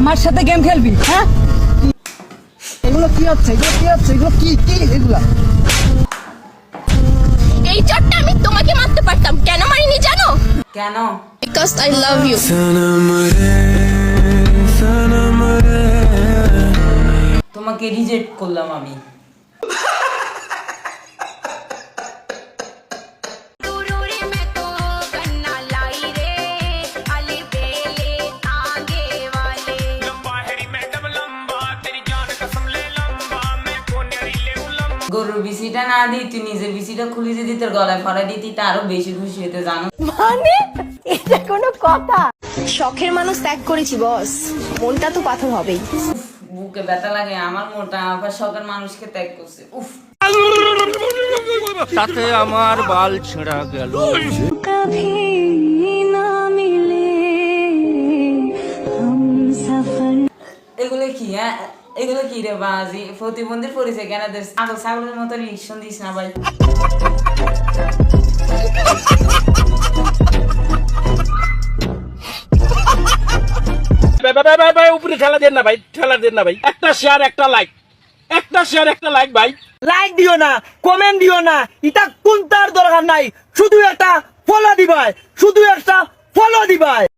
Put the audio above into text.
আমার সাথে গেম খেলবি? হ্যাঁ, এগুলো কি হচ্ছে? এগুলো কি এগুলা? এই চটটা আমি তোমাকে মারতে পারতাম, কেন মারিনি জানো? কেন? Because I love you. তোমাকে রিজেক্ট করলাম আমি। গরুর বিসিটা না দিই, তুই নিজের বিসিটা খুলে যদি তোর গলায় ফড়াই দিতি তা আরো বেশি খুশি হতে, জানো? মানে এটা কোনো কথা? শখের মানুষ ত্যাগ করেছি বস, মনটা তো পাথর হবেই। বুকে ব্যথা লাগে, আমার মোটা আবার শখের মানুষকে ত্যাগ করছে। উফ, তাতে আমার বাল ছেঁড়া গেল। এগুলো কি? হ্যাঁ, এগুলো কি রে বাজি? প্রতিবন্ধীর পরিচয় কেন দিস? ছাগলের মতো রিয়েকশন দিস না ভাই। উপরে ঠেলা দেন না ভাই, ঠেলা দেন না ভাই। একটা শেয়ার একটা লাইক ভাই। লাইক দিও না, কমেন্ট দিও না, এটা কোনটার দরকার নাই। শুধু একটা ফলো দিবাই।